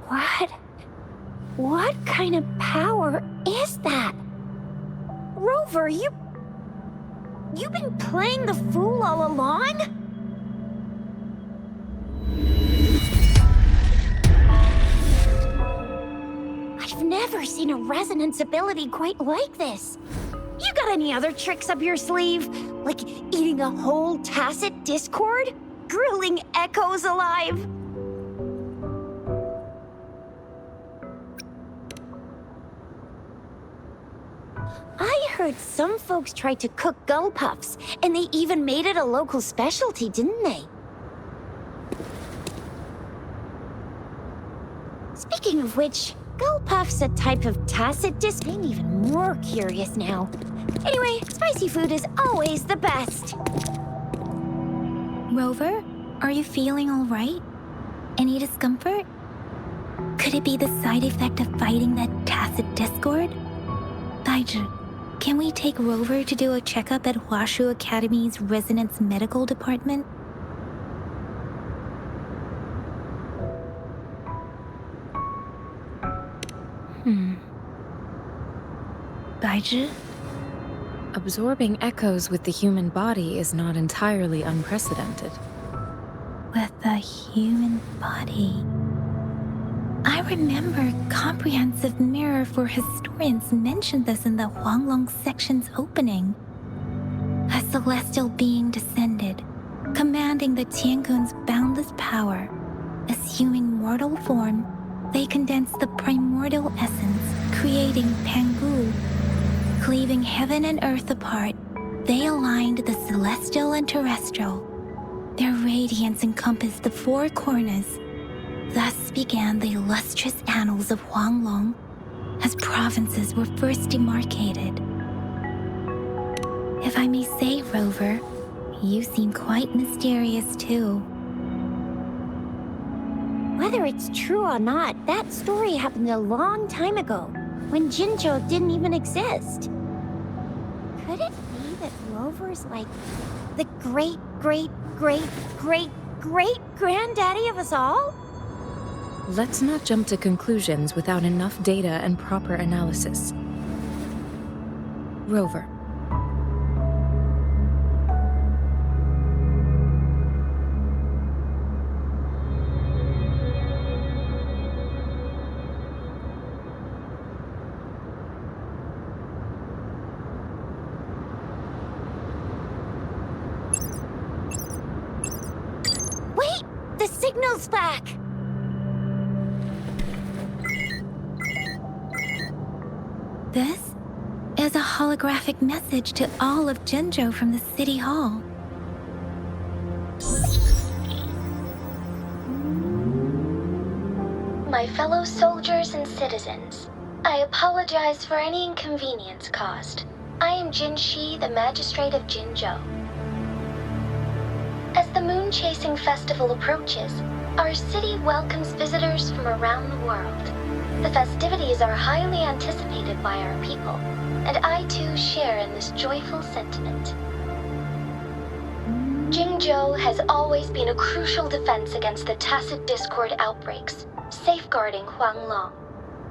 What? What kind of power is that? Rover, you've been playing the fool all along? I've never seen a resonance ability quite like this. You got any other tricks up your sleeve? Like eating a whole tacit discord? Grilling echoes alive? I heard some folks tried to cook gull puffs, and they even made it a local specialty, didn't they? Speaking of which, gull puff's a type of tacit disc. I'm even more curious now. Anyway, spicy food is always the best. Rover, are you feeling all right? Any discomfort? Could it be the side effect of fighting that tacit discord? Daiju, can we take Rover to do a checkup at Hwashu Academy's Resonance Medical Department? Daiju? Absorbing echoes with the human body is not entirely unprecedented. With the human body. I remember Comprehensive Mirror for Historians mentioned this in the Huanglong section's opening. A celestial being descended, commanding the Tiankun's boundless power. Assuming mortal form, they condensed the primordial essence, creating Pangu. Cleaving heaven and earth apart, they aligned the celestial and terrestrial. Their radiance encompassed the four corners. Thus began the illustrious annals of Huanglong, as provinces were first demarcated. If I may say, Rover, you seem quite mysterious too. Whether it's true or not, that story happened a long time ago, when Jinzhou didn't even exist. Could it be that Rover's like the great-great-great-great-great-granddaddy of us all? Let's not jump to conclusions without enough data and proper analysis. Rover. Wait! The signal's back! This is a holographic message to all of Jinzhou from the City Hall. My fellow soldiers and citizens, I apologize for any inconvenience caused. I am Jin Shi, the Magistrate of Jinzhou. As the Moon-Chasing Festival approaches, our city welcomes visitors from around the world. The festivities are highly anticipated by our people, and I too share in this joyful sentiment. Jinzhou has always been a crucial defense against the tacit discord outbreaks, safeguarding Huanglong.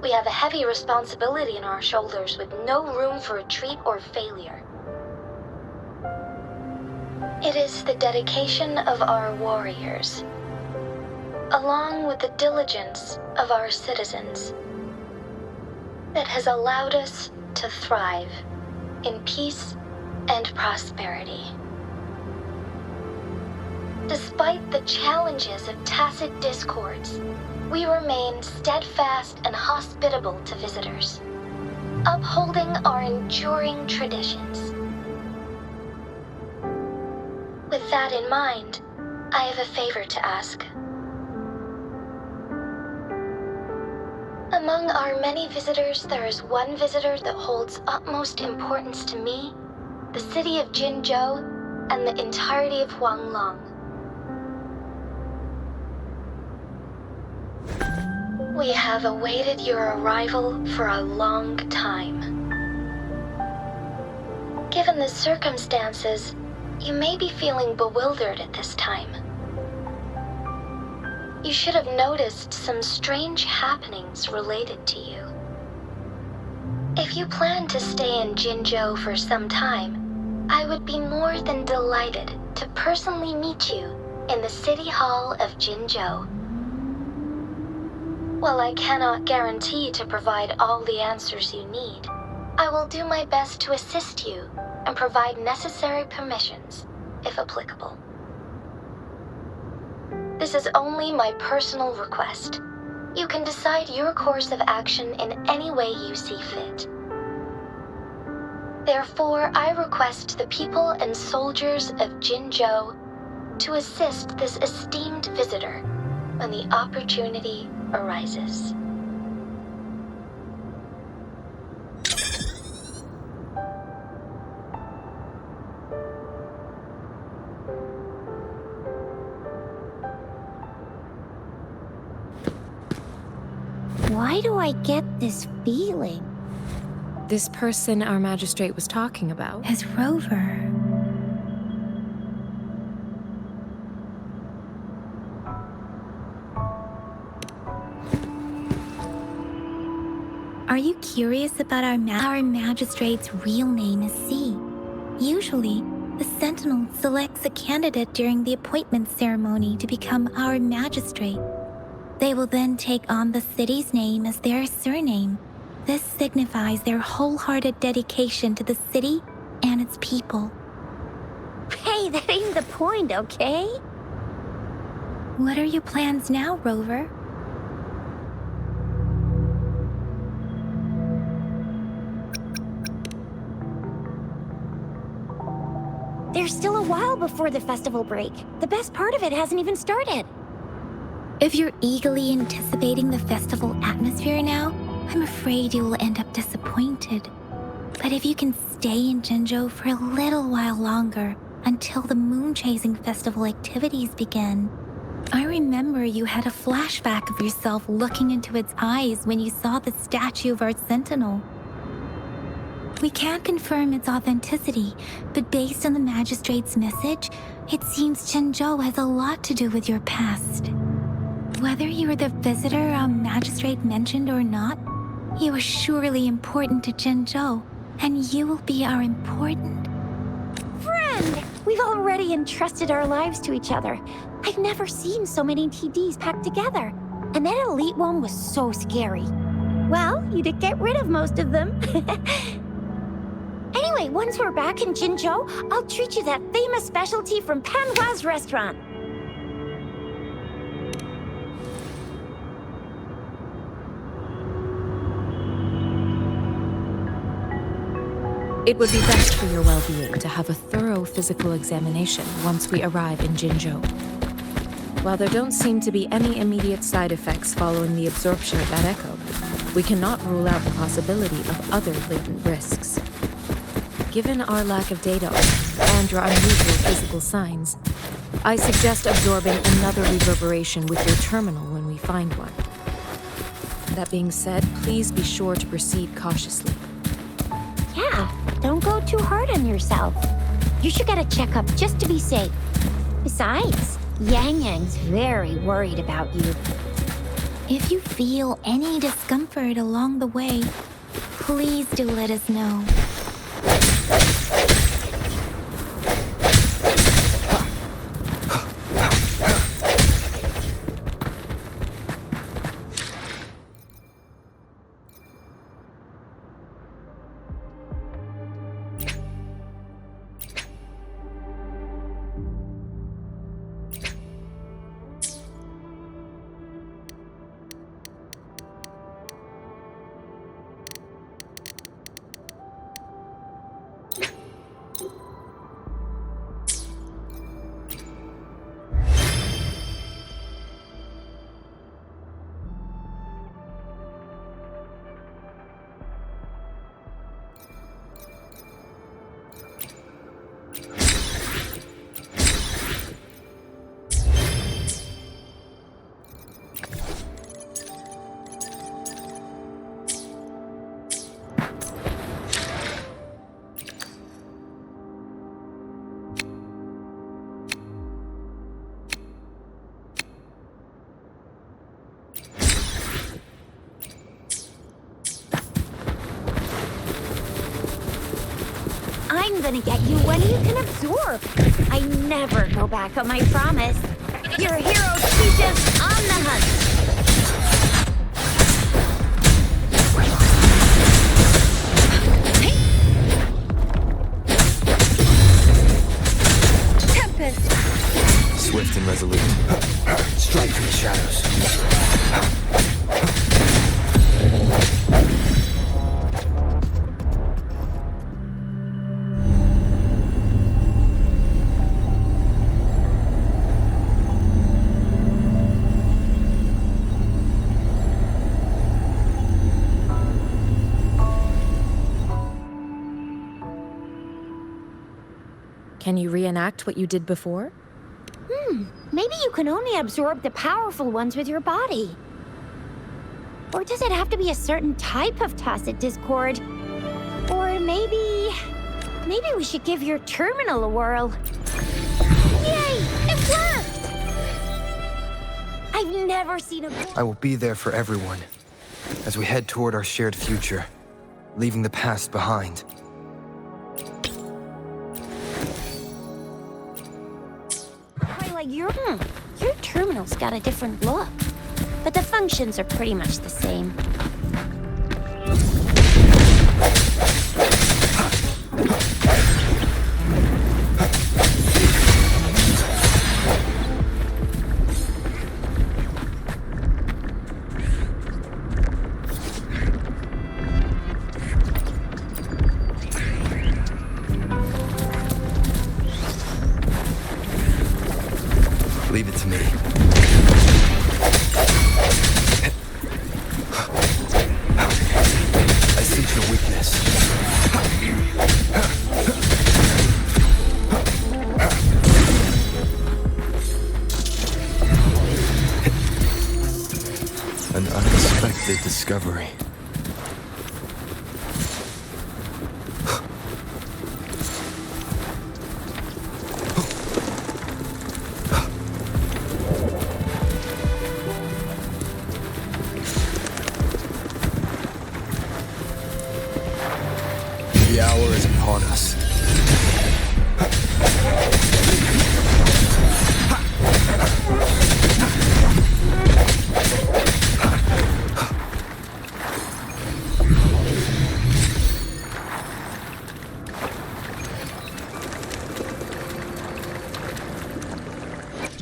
We have a heavy responsibility on our shoulders with no room for retreat or failure. It is the dedication of our warriors, along with the diligence of our citizens, that has allowed us to thrive in peace and prosperity. Despite the challenges of tacit discords, we remain steadfast and hospitable to visitors, upholding our enduring traditions. With that in mind, I have a favor to ask. Among our many visitors, there is one visitor that holds utmost importance to me, the city of Jinzhou, and the entirety of Huanglong. We have awaited your arrival for a long time. Given the circumstances, you may be feeling bewildered at this time. you should have noticed some strange happenings related to you. If you plan to stay in Jinzhou for some time, I would be more than delighted to personally meet you in the City Hall of Jinzhou. While I cannot guarantee to provide all the answers you need, I will do my best to assist you and provide necessary permissions, if applicable. This is only my personal request. You can decide your course of action in any way you see fit. Therefore, I request the people and soldiers of Jinzhou to assist this esteemed visitor when the opportunity arises. Why do I get this feeling? This person our magistrate was talking about. As Rover. Are you curious about our magistrate's real name is C? Usually, the Sentinel selects a candidate during the appointment ceremony to become our magistrate. They will then take on the city's name as their surname. This signifies their wholehearted dedication to the city and its people. Hey, that ain't the point, okay? What are your plans now, Rover? There's still a while before the festival break. The best part of it hasn't even started. If you're eagerly anticipating the festival atmosphere now, I'm afraid you will end up disappointed. But if you can stay in Jinzhou for a little while longer, until the moon-chasing festival activities begin. I remember you had a flashback of yourself looking into its eyes when you saw the statue of our sentinel. We can't confirm its authenticity, but based on the magistrate's message, it seems Jinzhou has a lot to do with your past. Whether you are the visitor our magistrate mentioned or not, you are surely important to Jinzhou, and you will be our important friend! We've already entrusted our lives to each other. I've never seen so many TDs packed together. And that elite one was so scary. Well, you did get rid of most of them. Anyway, once we're back in Jinzhou, I'll treat you that famous specialty from Panhua's restaurant. It would be best for your well-being to have a thorough physical examination once we arrive in Jinzhou. While there don't seem to be any immediate side effects following the absorption of that echo, we cannot rule out the possibility of other latent risks. Given our lack of data on it and your unusual physical signs, I suggest absorbing another reverberation with your terminal when we find one. That being said, please be sure to proceed cautiously. Yeah, don't go too hard on yourself. You should get a checkup just to be safe. Besides, Yang Yang's very worried about you. If you feel any discomfort along the way, please do let us know. I'm gonna get you when you can absorb. I never go back on my promise. Your heroes teach us on the hunt. Swift and resolute. Strike from the shadows. Can you reenact what you did before? Maybe you can only absorb the powerful ones with your body. Or does it have to be a certain type of tacit discord? Or maybe we should give your terminal a whirl. Yay! It worked! I've never seen a... I will be there for everyone as we head toward our shared future, leaving the past behind. Your terminal's got a different look, but the functions are pretty much the same. Leave it to me. I sense your weakness. An unexpected discovery. The hour is upon us.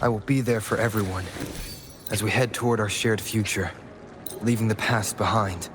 I will be there for everyone as we head toward our shared future, leaving the past behind.